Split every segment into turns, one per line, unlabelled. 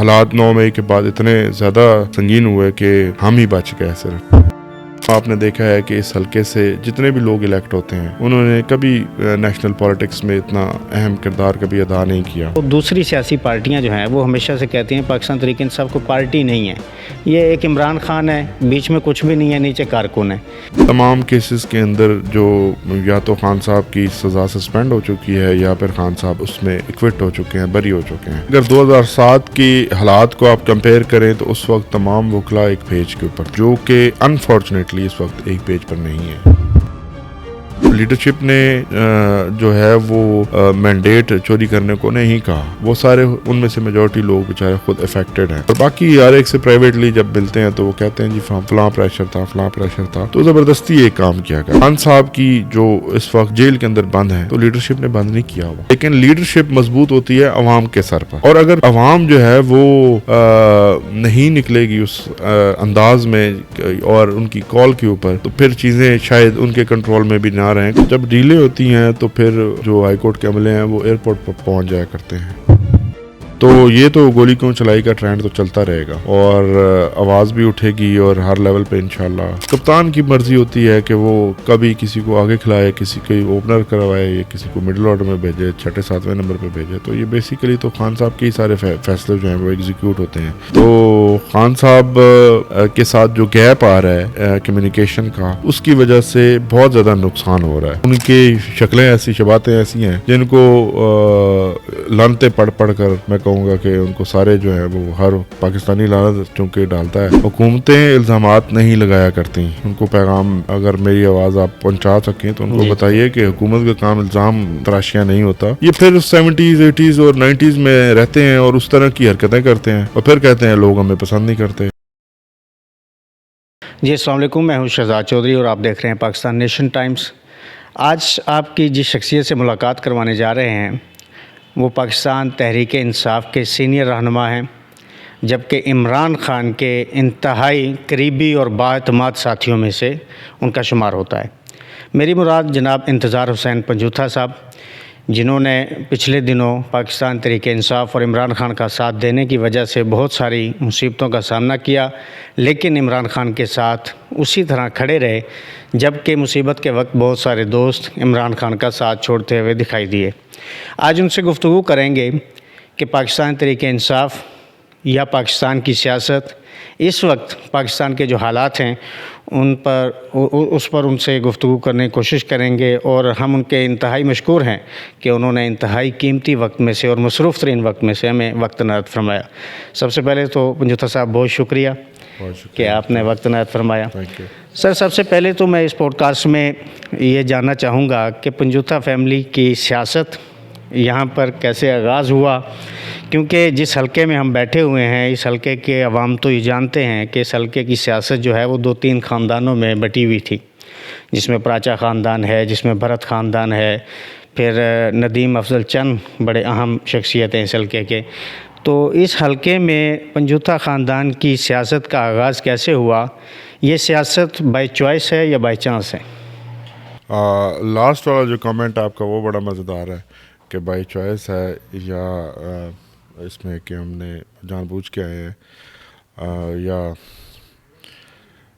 حالات 9 مئی کے بعد اتنے زیادہ سنگین ہوئے کہ ہم ہی بچ گئے صرف۔ آپ نے دیکھا ہے کہ اس حلقے سے جتنے بھی لوگ الیکٹ ہوتے ہیں انہوں نے کبھی نیشنل پالیٹکس میں اتنا اہم کردار کبھی ادا نہیں کیا۔
دوسری سیاسی پارٹیاں جو ہیں وہ ہمیشہ سے کہتی ہیں پاکستان تحریک انصاف کو پارٹی نہیں ہے، یہ ایک عمران خان ہے، بیچ میں کچھ بھی نہیں ہے، نیچے کارکن ہے۔
تمام کیسز کے اندر جو یا تو خان صاحب کی سزا سسپینڈ ہو چکی ہے یا پھر خان صاحب اس میں ایکوٹ ہو چکے ہیں، بری ہو چکے ہیں۔ اگر 2007 کی حالات کو آپ کمپیئر کریں تو اس وقت تمام وکلا ایک پیج کے اوپر، جو کہ انفارچونیٹلی اس وقت ایک پیج پر نہیں ہے۔ لیڈرشپ نے جو ہے وہ مینڈیٹ چوری کرنے کو نہیں کہا، وہ سارے ان میں سے میجورٹی لوگ بیچارے خود افیکٹڈ ہیں، اور باقی ہر ایک سے پرائیویٹلی جب ملتے ہیں تو وہ کہتے ہیں جی فلاں پریشر تھا، فلاں پریشر تھا، تو زبردستی ایک کام کیا گیا۔ خان صاحب کی جو اس وقت جیل کے اندر بند ہیں تو لیڈرشپ نے بند نہیں کیا ہوا، لیکن لیڈرشپ مضبوط ہوتی ہے عوام کے سر پر، اور اگر عوام جو ہے وہ نہیں نکلے گی اس انداز میں اور ان کی کال کے اوپر، تو پھر چیزیں شاید ان کے کنٹرول میں بھی نہ رہیں۔ جب ڈیلے ہوتی ہیں تو پھر جو ہائی کورٹ کے عملے ہیں وہ ایئرپورٹ پر پہنچ جایا کرتے ہیں۔ تو یہ تو گولی کیوں چلائی کا ٹرینڈ تو چلتا رہے گا اور آواز بھی اٹھے گی، اور ہر لیول پہ انشاءاللہ کپتان کی مرضی ہوتی ہے کہ وہ کبھی کسی کو آگے کھلائے، کسی کو اوپنر کروائے، یا کسی کو مڈل آرڈر میں بھیجے، 6 7ویں نمبر پہ بھیجے۔ تو یہ بیسیکلی تو خان صاحب کے ہی سارے فیصلے جو ہیں وہ ایگزیکیوٹ ہوتے ہیں۔ تو خان صاحب کے ساتھ جو گیپ آ رہا ہے کمیونیکیشن کا، اس کی وجہ سے بہت زیادہ نقصان ہو رہا ہے۔ ان کی شکلیں ایسی، شباتیں ایسی ہیں جن کو لانتے پڑھ پڑھ کر میں کہوں گا کہ ان کو سارے جو ہیں وہ ہر پاکستانی لعنت چونکہ ڈالتا ہے۔ حکومتیں الزامات نہیں لگایا کرتی، ان کو پیغام اگر میری آواز آپ پہنچا سکیں تو ان کو بتائیے کہ حکومت کا کام الزام تراشیاں نہیں ہوتا۔ یہ پھر 70s 80s اور 90s میں رہتے ہیں اور اس طرح کی حرکتیں کرتے ہیں، اور پھر کہتے ہیں لوگ ہمیں پسند نہیں کرتے۔
جی السلام علیکم، میں ہوں شہزاد چودھری اور آپ دیکھ رہے ہیں پاکستان نیشن ٹائمز۔ آج آپ کی جس شخصیت سے ملاقات کروانے جا رہے ہیں وہ پاکستان تحریک انصاف کے سینئر رہنما ہیں، جبکہ عمران خان کے انتہائی قریبی اور بااعتماد ساتھیوں میں سے ان کا شمار ہوتا ہے۔ میری مراد جناب انتظار حسین پنجوتھا صاحب، جنہوں نے پچھلے دنوں پاکستان تحریک انصاف اور عمران خان کا ساتھ دینے کی وجہ سے بہت ساری مصیبتوں کا سامنا کیا، لیکن عمران خان کے ساتھ اسی طرح کھڑے رہے، جبکہ مصیبت کے وقت بہت سارے دوست عمران خان کا ساتھ چھوڑتے ہوئے دکھائی دیے۔ آج ان سے گفتگو کریں گے کہ پاکستان تحریک انصاف یا پاکستان کی سیاست اس وقت پاکستان کے جو حالات ہیں اس پر ان سے گفتگو کرنے کی کوشش کریں گے، اور ہم ان کے انتہائی مشکور ہیں کہ انہوں نے انتہائی قیمتی وقت میں سے اور مصروف ترین وقت میں سے ہمیں وقت عنایت فرمایا۔ سب سے پہلے تو پنجوتھا صاحب بہت شکریہ کہ آپ نے وقت عنایت فرمایا۔ سر، سب سے پہلے تو میں اس پوڈ کاسٹ میں یہ جاننا چاہوں گا کہ پنجوتھا فیملی کی سیاست یہاں پر کیسے آغاز ہوا، کیونکہ جس حلقے میں ہم بیٹھے ہوئے ہیں اس حلقے کے عوام تو یہ جانتے ہیں کہ اس حلقے کی سیاست جو ہے وہ 2-3 خاندانوں میں بٹی ہوئی تھی، جس میں پراچا خاندان ہے، جس میں بھرت خاندان ہے، پھر ندیم افضل چند بڑے اہم شخصیت ہیں اس حلقے کے۔ تو اس حلقے میں پنجوتھا خاندان کی سیاست کا آغاز کیسے ہوا؟ یہ سیاست بائی چوائس ہے یا بائی چانس ہے؟
لاسٹ والا جو کامنٹ آپ کا وہ بڑا مزیدار ہے کہ بائی چوائس ہے یا اس میں کہ ہم نے جان بوجھ کے آئے ہیں، یا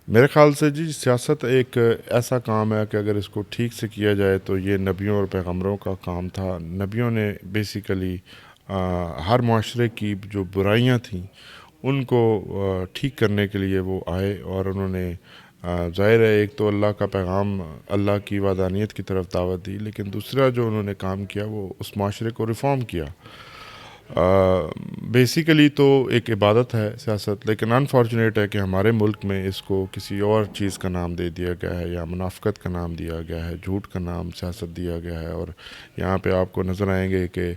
میرے خیال سے جی سیاست ایک ایسا کام ہے کہ اگر اس کو ٹھیک سے کیا جائے تو یہ نبیوں اور پیغمبروں کا کام تھا۔ نبیوں نے بیسیکلی ہر معاشرے کی جو برائیاں تھیں ان کو ٹھیک کرنے کے لیے وہ آئے، اور انہوں نے ظاہر ہے ایک تو اللہ کا پیغام، اللہ کی وحدانیت کی طرف دعوت دی، لیکن دوسرا جو انہوں نے کام کیا وہ اس معاشرے کو ریفارم کیا۔ بیسیکلی تو ایک عبادت ہے سیاست، لیکن انفارچونیٹ ہے کہ ہمارے ملک میں اس کو کسی اور چیز کا نام دے دیا گیا ہے، یا منافقت کا نام دیا گیا ہے، جھوٹ کا نام سیاست دیا گیا ہے۔ اور یہاں پہ آپ کو نظر آئیں گے کہ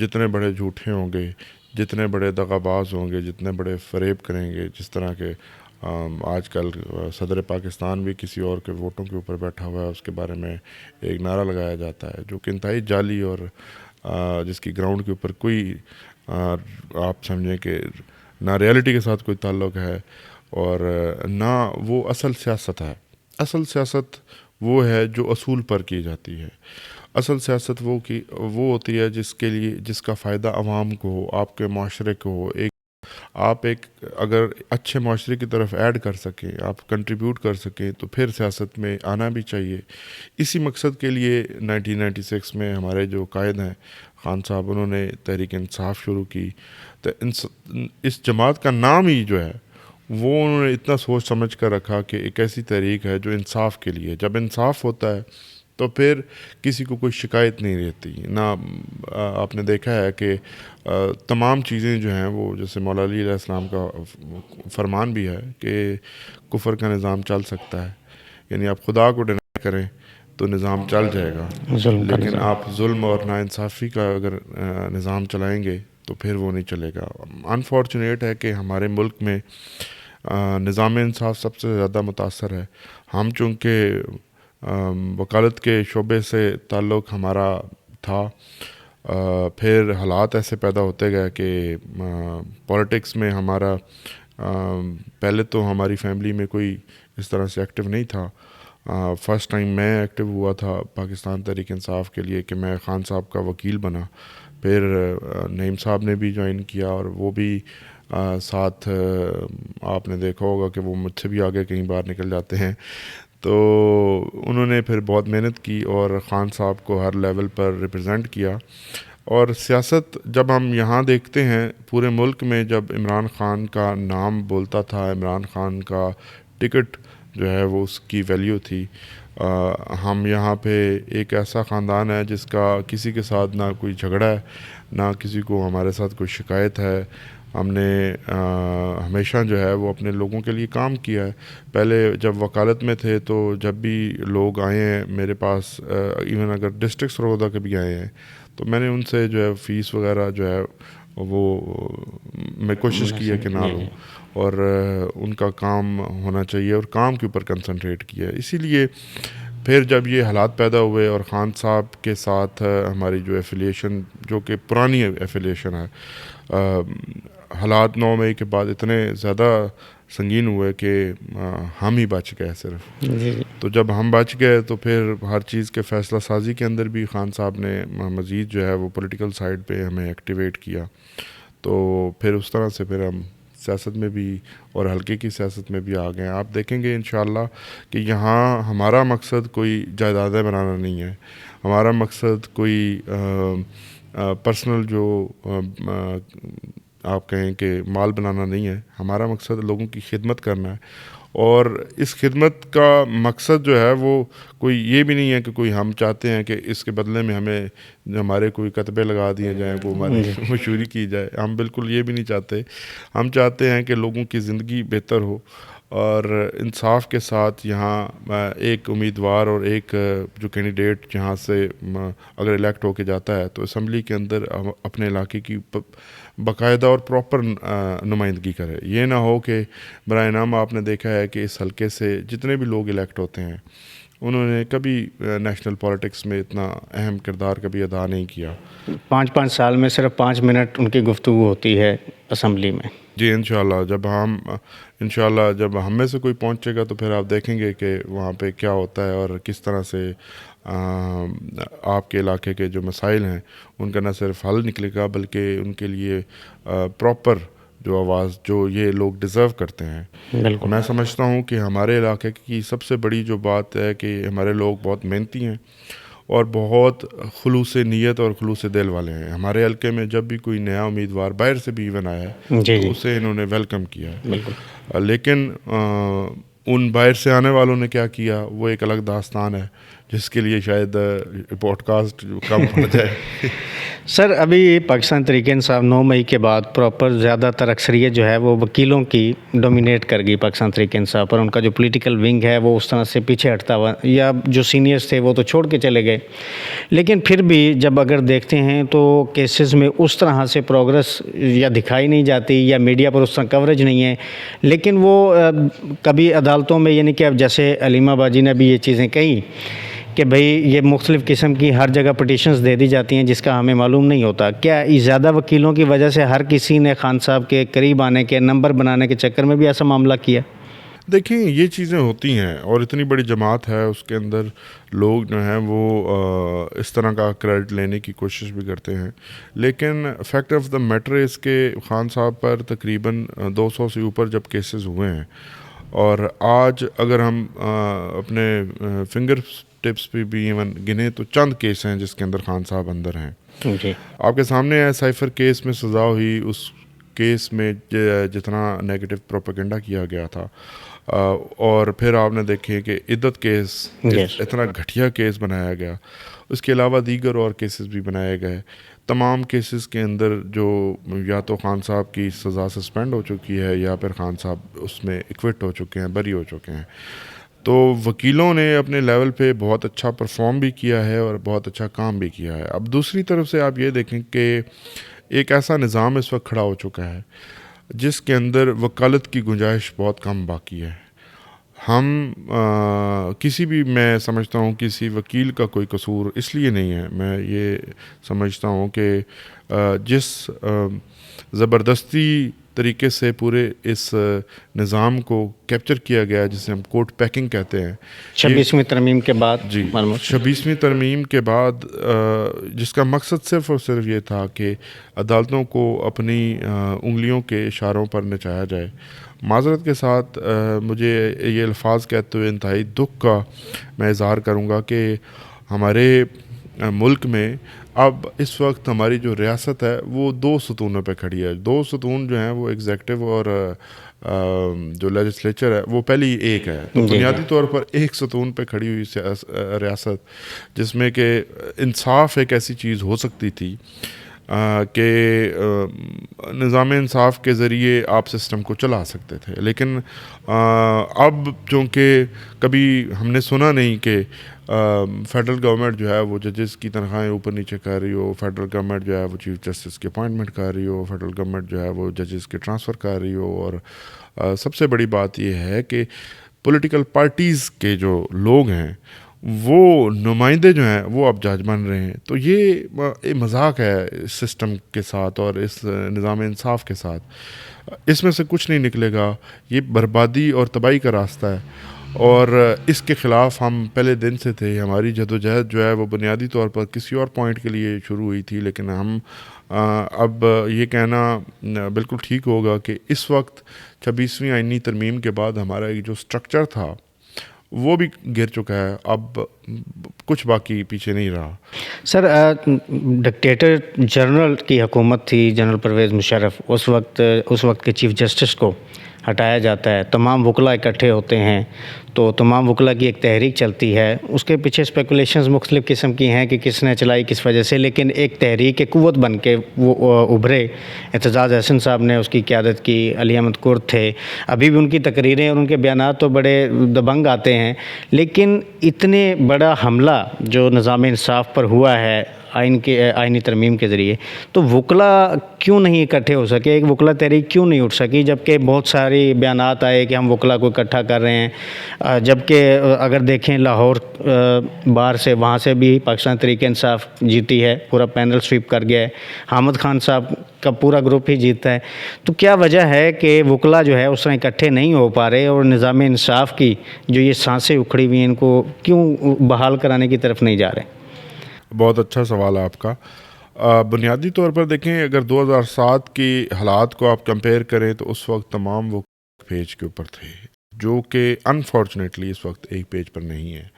جتنے بڑے جھوٹے ہوں گے، جتنے بڑے دغاباز ہوں گے، جتنے بڑے فریب کریں گے، جس طرح کے آج کل صدر پاکستان بھی کسی اور کے ووٹوں کے اوپر بیٹھا ہوا ہے، اس کے بارے میں ایک نعرہ لگایا جاتا ہے جو کہ انتہائی جعلی اور جس کی گراؤنڈ کے اوپر کوئی آپ سمجھیں کہ نہ ریالٹی کے ساتھ کوئی تعلق ہے اور نہ وہ اصل سیاست ہے۔ اصل سیاست وہ ہے جو اصول پر کی جاتی ہے۔ اصل سیاست وہ ہوتی ہے جس کا فائدہ عوام کو ہو، آپ کے معاشرے کو ہو. آپ اگر اچھے معاشرے کی طرف ایڈ کر سکیں، آپ کنٹریبیوٹ کر سکیں، تو پھر سیاست میں آنا بھی چاہیے. اسی مقصد کے لیے 1996 میں ہمارے جو قائد ہیں خان صاحب، انہوں نے تحریک انصاف شروع کی. تو اس جماعت کا نام ہی جو ہے وہ انہوں نے اتنا سوچ سمجھ کر رکھا کہ ایک ایسی تحریک ہے جو انصاف کے لیے. جب انصاف ہوتا ہے تو پھر کسی کو کوئی شکایت نہیں رہتی. نہ آپ نے دیکھا ہے کہ تمام چیزیں جو ہیں وہ، جیسے مولا علی علیہ السلام کا فرمان بھی ہے کہ کفر کا نظام چل سکتا ہے، یعنی آپ خدا کو ڈینائی کریں تو نظام چل جائے گا، لیکن آپ ظلم اور ناانصافی کا اگر نظام چلائیں گے تو پھر وہ نہیں چلے گا. انفارچونیٹ ہے کہ ہمارے ملک میں نظام انصاف سب سے زیادہ متاثر ہے. ہم چونکہ وکالت کے شعبے سے تعلق ہمارا تھا، پھر حالات ایسے پیدا ہوتے گئے کہ پولیٹکس میں ہمارا پہلے تو ہماری فیملی میں کوئی اس طرح سے ایکٹیو نہیں تھا. فرسٹ ٹائم میں ایکٹیو ہوا تھا پاکستان تحریک انصاف کے لیے کہ میں خان صاحب کا وکیل بنا. پھر نعیم صاحب نے بھی جوائن کیا اور وہ بھی ساتھ، آپ نے دیکھا ہوگا کہ وہ مجھ سے بھی آگے کہیں باہر نکل جاتے ہیں. تو انہوں نے پھر بہت محنت کی اور خان صاحب کو ہر لیول پر ریپرزینٹ کیا. اور سیاست جب ہم یہاں دیکھتے ہیں پورے ملک میں، جب عمران خان کا نام بولتا تھا، عمران خان کا ٹکٹ جو ہے وہ اس کی ویلیو تھی. ہم یہاں پہ ایک ایسا خاندان ہے جس کا کسی کے ساتھ نہ کوئی جھگڑا ہے، نہ کسی کو ہمارے ساتھ کوئی شکایت ہے. ہم نے ہمیشہ جو ہے وہ اپنے لوگوں کے لیے کام کیا ہے. پہلے جب وکالت میں تھے تو جب بھی لوگ آئے ہیں میرے پاس، ایون اگر ڈسٹرکٹ سرگودا کے بھی آئے ہیں، تو میں نے ان سے جو ہے فیس وغیرہ جو ہے وہ میں کوشش کی ہے کہ نہ لوں، اور ان کا کام ہونا چاہیے اور کام کے اوپر کنسنٹریٹ کیا ہے. اسی لیے پھر جب یہ حالات پیدا ہوئے اور خان صاحب کے ساتھ ہماری جو ایفیلیشن، جو کہ پرانی ایفیلیشن ہے، حالات 9 مئی کے بعد اتنے زیادہ سنگین ہوئے کہ ہم ہی بچ گئے صرف. تو جب ہم بچ گئے تو پھر ہر چیز کے فیصلہ سازی کے اندر بھی خان صاحب نے مزید جو ہے وہ پولیٹیکل سائیڈ پہ ہمیں ایکٹیویٹ کیا. تو پھر اس طرح سے پھر ہم سیاست میں بھی اور حلقے کی سیاست میں بھی آ گئے. آپ دیکھیں گے انشاءاللہ کہ یہاں ہمارا مقصد کوئی جائیدادیں بنانا نہیں ہے، ہمارا مقصد کوئی پرسنل جو آپ کہیں کہ مال بنانا نہیں ہے. ہمارا مقصد لوگوں کی خدمت کرنا ہے، اور اس خدمت کا مقصد جو ہے وہ کوئی یہ بھی نہیں ہے کہ کوئی ہم چاہتے ہیں کہ اس کے بدلے میں ہمیں ہمارے کوئی کتبے لگا دیے جائیں، وہ ہماری مشہوری کی جائے. ہم بالکل یہ بھی نہیں چاہتے. ہم چاہتے ہیں کہ لوگوں کی زندگی بہتر ہو، اور انصاف کے ساتھ یہاں ایک امیدوار اور ایک جو کینڈیڈیٹ جہاں سے اگر الیکٹ ہو کے جاتا ہے تو اسمبلی کے اندر اپنے علاقے کی باقاعدہ اور پراپر نمائندگی کرے. یہ نہ ہو کہ برائے نام آپ نے دیکھا ہے کہ اس حلقے سے جتنے بھی لوگ الیکٹ ہوتے ہیں انہوں نے کبھی نیشنل پالیٹکس میں اتنا اہم کردار کبھی ادا نہیں کیا.
5 سال میں صرف 5 منٹ ان کی گفتگو ہوتی ہے اسمبلی میں. جی
انشاءاللہ جب ہم میں سے کوئی پہنچے گا تو پھر آپ دیکھیں گے کہ وہاں پہ کیا ہوتا ہے اور کس طرح سے آپ کے علاقے کے جو مسائل ہیں ان کا نہ صرف حل نکلے گا بلکہ ان کے لیے پراپر جو آواز جو یہ لوگ ڈیزرو کرتے ہیں. میں سمجھتا ہوں کہ ہمارے علاقے کی سب سے بڑی جو بات ہے کہ ہمارے لوگ بہت محنتی ہیں اور بہت خلوص نیت اور خلوص دل والے ہیں. ہمارے حلقے میں جب بھی کوئی نیا امیدوار باہر سے بھی ایون آیا ہے تو اسے انہوں نے ویلکم کیا ہے. لیکن ان باہر سے آنے والوں نے کیا کیا وہ ایک الگ داستان ہے جس کے لیے شاید پوڈ کاسٹ کم پڑ جائے.
سر ابھی پاکستان تحریک انصاف 9 مئی کے بعد پراپر زیادہ تر اکثریت جو ہے وہ وکیلوں کی ڈومینیٹ کر گئی پاکستان تحریک انصاف پر. ان کا جو پولیٹیکل ونگ ہے وہ اس طرح سے پیچھے ہٹتا ہوا، یا جو سینئرز تھے وہ تو چھوڑ کے چلے گئے. لیکن پھر بھی جب اگر دیکھتے ہیں تو کیسز میں اس طرح سے پروگرس یا دکھائی نہیں جاتی یا میڈیا پر اس طرح کوریج نہیں ہے. لیکن وہ کبھی عدالتوں میں، یعنی کہ اب جیسے علیمہ باجی نے بھی یہ چیزیں کہیں کہ بھئی یہ مختلف قسم کی ہر جگہ پٹیشنز دے دی جاتی ہیں جس کا ہمیں معلوم نہیں ہوتا. کیا زیادہ وکیلوں کی وجہ سے ہر کسی نے خان صاحب کے قریب آنے کے، نمبر بنانے کے چکر میں بھی ایسا معاملہ کیا؟
دیکھیں یہ چیزیں ہوتی ہیں اور اتنی بڑی جماعت ہے اس کے اندر لوگ جو ہیں وہ اس طرح کا کریڈٹ لینے کی کوشش بھی کرتے ہیں، لیکن فیکٹ آف دا میٹر اس کے خان صاحب پر تقریباً 200 سے اوپر جب کیسز ہوئے ہیں، اور آج اگر ہم اپنے فنگر ٹپس پہ بھی ایون گنے تو چند کیس ہیں جس کے اندر خان صاحب اندر ہیں.
جی
آپ کے سامنے ہے سائفر کیس میں سزا ہوئی، اس کیس میں جتنا نیگیٹو پروپیگنڈا کیا گیا تھا، اور پھر آپ نے دیکھے کہ عدت کیس
Yes.
اتنا گھٹیا کیس بنایا گیا، اس کے علاوہ دیگر اور کیسز بھی بنائے گئے. تمام کیسز کے اندر جو یا تو خان صاحب کی سزا سسپینڈ ہو چکی ہے یا پھر خان صاحب اس میں ایکوٹ ہو چکے ہیں، بری ہو چکے ہیں. تو وکیلوں نے اپنے لیول پہ بہت اچھا پرفارم بھی کیا ہے اور بہت اچھا کام بھی کیا ہے. اب دوسری طرف سے آپ یہ دیکھیں کہ ایک ایسا نظام اس وقت کھڑا ہو چکا ہے جس کے اندر وکالت کی گنجائش بہت کم باقی ہے. ہم کسی بھی، میں سمجھتا ہوں کسی وکیل کا کوئی قصور اس لیے نہیں ہے، میں یہ سمجھتا ہوں کہ جس زبردستی طریقے سے پورے اس نظام کو کیپچر کیا گیا جسے ہم کورٹ پیکنگ کہتے ہیں،
26ویں ترمیم کے بعد،
جی 26ویں ترمیم کے بعد، جس کا مقصد صرف اور صرف یہ تھا کہ عدالتوں کو اپنی انگلیوں کے اشاروں پر نچایا جائے. معذرت کے ساتھ مجھے یہ الفاظ کہتے ہوئے انتہائی دکھ کا میں اظہار کروں گا کہ ہمارے ملک میں اب اس وقت ہماری جو ریاست ہے وہ 2 ستونوں پہ کھڑی ہے. 2 ستون جو ہیں وہ ایگزیکٹو اور جو لیجسلیچر ہے وہ پہلی ایک ہے. تو بنیادی طور پر ایک ستون پہ کھڑی ہوئی ریاست جس میں کہ انصاف ایک ایسی چیز ہو سکتی تھی کہ نظام انصاف کے ذریعے آپ سسٹم کو چلا سکتے تھے، لیکن اب چونکہ کبھی ہم نے سنا نہیں کہ فیڈرل گورنمنٹ جو ہے وہ ججز کی تنخواہیں اوپر نیچے کر رہی ہو، فیڈرل گورنمنٹ جو ہے وہ چیف جسٹس کی اپوائنٹمنٹ کر رہی ہو، فیڈرل گورنمنٹ جو ہے وہ ججز کے ٹرانسفر کر رہی ہو، اور سب سے بڑی بات یہ ہے کہ پولیٹیکل پارٹیز کے جو لوگ ہیں وہ نمائندے جو ہیں وہ اب جج بن رہے ہیں. تو یہ مذاق ہے اس سسٹم کے ساتھ اور اس نظام انصاف کے ساتھ. اس میں سے کچھ نہیں نکلے گا، یہ بربادی اور تباہی کا راستہ ہے، اور اس کے خلاف ہم پہلے دن سے تھے. ہماری جدوجہد جو ہے وہ بنیادی طور پر کسی اور پوائنٹ کے لیے شروع ہوئی تھی، لیکن ہم اب یہ کہنا بالکل ٹھیک ہوگا کہ اس وقت 26ویں آئینی ترمیم کے بعد ہمارا ایک جو سٹرکچر تھا وہ بھی گر چکا ہے، اب کچھ باقی پیچھے نہیں رہا.
سر، ڈکٹیٹر جنرل کی حکومت تھی، جنرل پرویز مشرف. اس وقت کے چیف جسٹس کو ہٹایا جاتا ہے، تمام وکلاء اکٹھے ہوتے ہیں، تو تمام وکلاء کی ایک تحریک چلتی ہے. اس کے پیچھے اسپیکولیشنز مختلف قسم کی ہیں کہ کس نے چلائی، کس وجہ سے، لیکن ایک تحریک ایک قوت بن کے وہ ابھرے. اعتزاز احسن صاحب نے اس کی قیادت کی، علی احمد کرد تھے. ابھی بھی ان کی تقریریں اور ان کے بیانات تو بڑے دبنگ آتے ہیں، لیکن اتنے بڑا حملہ جو نظام انصاف پر ہوا ہے آئینی ترمیم کے ذریعے، تو وکلاء کیوں نہیں اکٹھے ہو سکے؟ ایک وکلاء تحریک کیوں نہیں اٹھ سکی، جبکہ بہت ساری بیانات آئے کہ ہم وکلاء کو اکٹھا کر رہے ہیں؟ جبکہ اگر دیکھیں لاہور بار سے، وہاں سے بھی پاکستان تحریک انصاف جیتی ہے، پورا پینل سویپ کر گیا ہے، حامد خان صاحب کا پورا گروپ ہی جیتا ہے. تو کیا وجہ ہے کہ وکلاء جو ہے اس طرح اکٹھے نہیں ہو پا رہے، اور نظام انصاف کی جو یہ سانسیں اکھڑی ہوئی ہیں ان کو کیوں بحال کرانے کی طرف نہیں جا رہے؟
بہت اچھا سوال ہے آپ کا. بنیادی طور پر دیکھیں، اگر 2007 کی حالات کو آپ کمپیئر کریں تو اس وقت تمام وہ پیج کے اوپر تھے، جو کہ انفارچونیٹلی اس وقت ایک پیج پر نہیں ہے.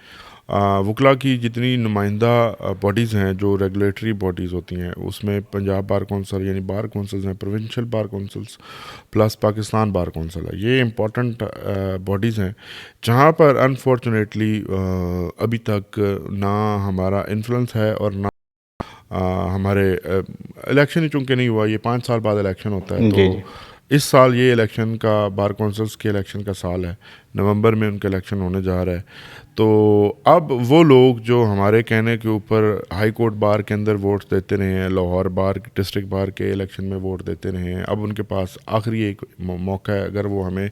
وکلاء کی جتنی نمائندہ باڈیز ہیں جو ریگولیٹری باڈیز ہوتی ہیں، اس میں پنجاب بار کونسل یعنی بار کونسلز ہیں، provincial bar councils plus Pakistan bar council ہے، یہ امپورٹنٹ باڈیز ہیں جہاں پر انفارچونیٹلی ابھی تک نہ ہمارا انفلوئنس ہے اور نہ ہمارے الیکشن ہی چونکہ نہیں ہوا. یہ 5 سال بعد الیکشن ہوتا ہے، تو اس سال یہ الیکشن کا بار کونسلز کے الیکشن کا سال ہے. نومبر میں ان کا الیکشن ہونے جا رہا ہے. تو اب وہ لوگ جو ہمارے کہنے کے اوپر ہائی کورٹ بار کے اندر ووٹ دیتے رہے ہیں, لاہور بار ڈسٹرکٹ بار کے الیکشن میں ووٹ دیتے رہے ہیں, اب ان کے پاس آخری ایک موقع ہے. اگر وہ ہمیں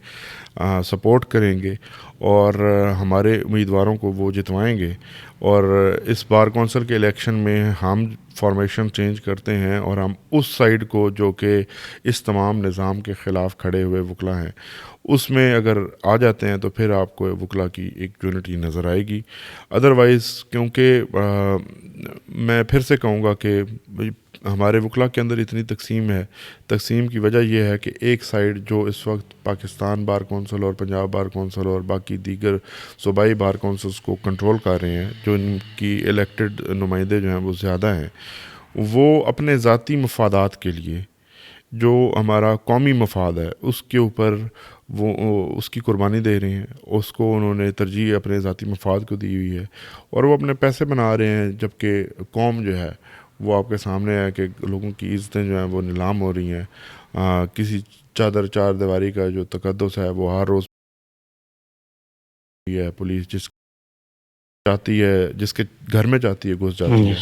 سپورٹ کریں گے اور ہمارے امیدواروں کو وہ جتوائیں گے اور اس بار کونسل کے الیکشن میں ہم فارمیشن چینج کرتے ہیں اور ہم اس سائڈ کو جو کہ اس تمام نظام کے خلاف کھڑے ہوئے وکلا ہیں اس میں اگر آ جاتے ہیں تو پھر آپ کو وکلا کی ایک یونٹی نظر آئے گی. ادروائز کیونکہ میں پھر سے کہوں گا کہ ہمارے وکلا کے اندر اتنی تقسیم ہے, تقسیم کی وجہ یہ ہے کہ ایک سائڈ جو اس وقت پاکستان بار کونسل اور پنجاب بار کونسل اور باقی دیگر صوبائی بار کونسلز کو کنٹرول کر رہے ہیں, جو ان کی الیکٹڈ نمائندے جو ہیں وہ زیادہ ہیں, وہ اپنے ذاتی مفادات کے لیے جو ہمارا قومی مفاد ہے اس کے اوپر وہ اس کی قربانی دے رہے ہیں. اس کو انہوں نے ترجیح اپنے ذاتی مفاد کو دی ہوئی ہے اور وہ اپنے پیسے بنا رہے ہیں, جبکہ قوم جو ہے وہ آپ کے سامنے ہے کہ لوگوں کی عزتیں جو ہیں وہ نیلام ہو رہی ہیں. کسی چادر چار دیواری کا جو تقدس ہے وہ ہر روز ہے, پولیس جس چاہتی ہے, جس کے گھر میں چاہتی ہے گھس جاتی ہے.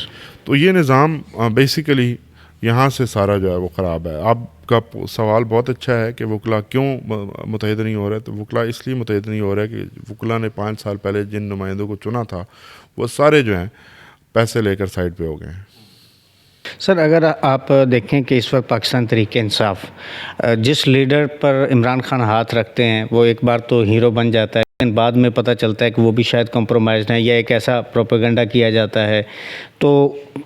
تو یہ نظام بیسیکلی یہاں سے سارا جو ہے وہ خراب ہے. آپ کا سوال بہت اچھا ہے کہ وکلا کیوں متحد نہیں ہو رہا ہے, تو وکلا اس لیے متحد نہیں ہو رہا ہے کہ وکلا نے 5 سال پہلے جن نمائندوں کو چنا تھا وہ سارے جو ہیں پیسے لے کر سائڈ پہ ہو گئے ہیں.
سر, اگر آپ دیکھیں کہ اس وقت پاکستان تحریک انصاف جس لیڈر پر عمران خان ہاتھ رکھتے ہیں وہ ایک بار تو ہیرو بن جاتا ہے, لیکن بعد میں پتہ چلتا ہے کہ وہ بھی شاید کمپرومائزڈ ہیں یا ایک ایسا پروپیگنڈا کیا جاتا ہے. تو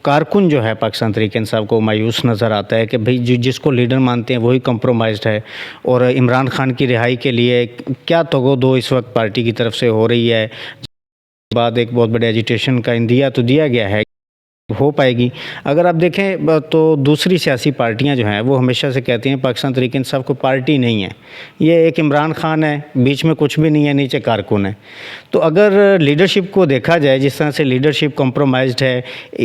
کارکن جو ہے پاکستان تحریک انصاف کو مایوس نظر آتا ہے کہ بھئی جس کو لیڈر مانتے ہیں وہی کمپرومائزڈ ہے, اور عمران خان کی رہائی کے لیے کیا توغ و دو اس وقت پارٹی کی طرف سے ہو رہی ہے. بعد ایک بہت بڑے ایجیٹیشن کا اندیا تو دیا گیا ہے, ہو پائے گی. اگر آپ دیکھیں تو دوسری سیاسی پارٹیاں جو ہیں وہ ہمیشہ سے کہتی ہیں پاکستان تحریک انصاف کو پارٹی نہیں ہے, یہ ایک عمران خان ہے, بیچ میں کچھ بھی نہیں ہے, نیچے کارکن ہے. تو اگر لیڈرشپ کو دیکھا جائے جس طرح سے لیڈرشپ کمپرومائزڈ ہے,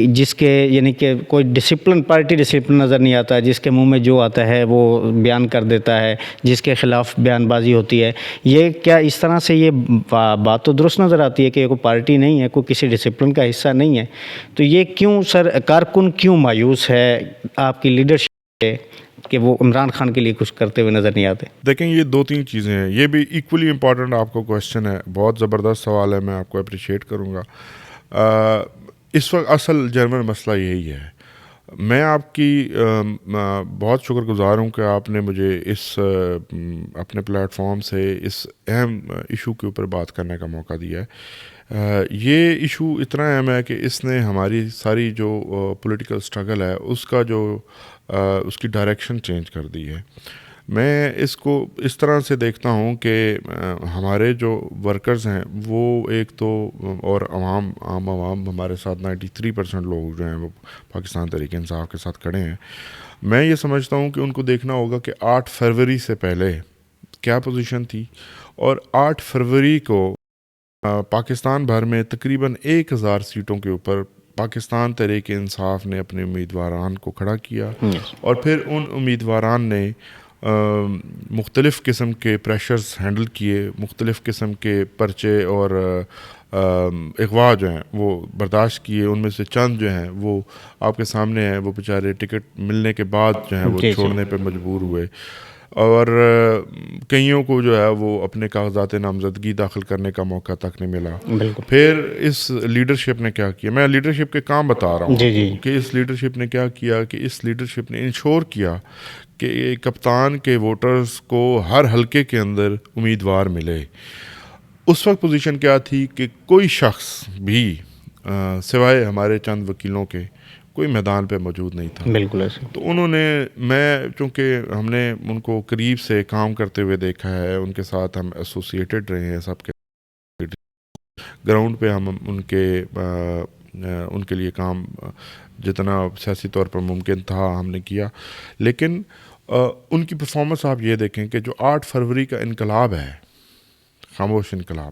جس کے یعنی کہ کوئی ڈسپلن پارٹی ڈسپلن نظر نہیں آتا ہے, جس کے منہ میں جو آتا ہے وہ بیان کر دیتا ہے, جس کے خلاف بیان بازی ہوتی ہے, یہ کیا اس طرح سے یہ بات تو درست نظر آتی ہے کہ یہ کوئی پارٹی نہیں ہے, کوئی کسی ڈسپلن کا حصہ نہیں ہے. تو یہ کیوں سر کارکن کیوں مایوس ہے آپ کی لیڈرشپ سے کہ وہ عمران خان کے لیے کچھ کرتے ہوئے نظر نہیں آتے؟
دیکھیں یہ 2-3 چیزیں ہیں, یہ بھی ایکولی امپورٹنٹ آپ کو کویشچن ہے, بہت زبردست سوال ہے, میں آپ کو اپریشیٹ کروں گا. اس وقت اصل جنرل مسئلہ یہی ہے. میں آپ کی بہت شکر گزار ہوں کہ آپ نے مجھے اس اپنے پلیٹ فارم سے اس اہم ایشو کے اوپر بات کرنے کا موقع دیا ہے. یہ ایشو اتنا اہم ہے کہ اس نے ہماری ساری جو پولیٹیکل سٹرگل ہے اس کا جو اس کی ڈائریکشن چینج کر دی ہے. میں اس کو اس طرح سے دیکھتا ہوں کہ ہمارے جو ورکرز ہیں وہ ایک تو اور عام عوام ہمارے ساتھ 93% لوگ جو ہیں وہ پاکستان تحریک انصاف کے ساتھ کھڑے ہیں. میں یہ سمجھتا ہوں کہ ان کو دیکھنا ہوگا کہ 8 فروری سے پہلے کیا پوزیشن تھی, اور 8 فروری کو پاکستان بھر میں تقریباً 1000 سیٹوں کے اوپر پاکستان تحریک انصاف نے اپنے امیدواران کو کھڑا کیا, اور پھر ان امیدواران نے مختلف قسم کے پریشرز ہینڈل کیے, مختلف قسم کے پرچے اور اغوا جو ہیں وہ برداشت کیے. ان میں سے چند جو ہیں وہ آپ کے سامنے ہیں, وہ بیچارے ٹکٹ ملنے کے بعد جو ہیں وہ چھوڑنے پہ مجبور ہوئے, اور کئیوں کو جو ہے وہ اپنے کاغذات نامزدگی داخل کرنے کا موقع تک نہیں ملا. پھر اس لیڈرشپ نے کیا کیا, میں لیڈرشپ کے کام بتا رہا ہوں کہ اس لیڈرشپ نے کیا کیا, کہ اس لیڈرشپ نے انشور کیا کہ کپتان کے ووٹرز کو ہر حلقے کے اندر امیدوار ملے. اس وقت پوزیشن کیا تھی کہ کوئی شخص بھی سوائے ہمارے چند وکیلوں کے کوئی میدان پہ موجود نہیں تھا.
بالکل ایسے.
تو انہوں نے, میں چونکہ ہم نے ان کو قریب سے کام کرتے ہوئے دیکھا ہے, ان کے ساتھ ہم ایسوسیٹڈ رہے ہیں, سب کے گراؤنڈ پہ ہم ان کے لیے کام جتنا سیاسی طور پر ممکن تھا ہم نے کیا. لیکن ان کی پرفارمنس آپ یہ دیکھیں کہ جو 8 فروری کا انقلاب ہے, خاموش انقلاب,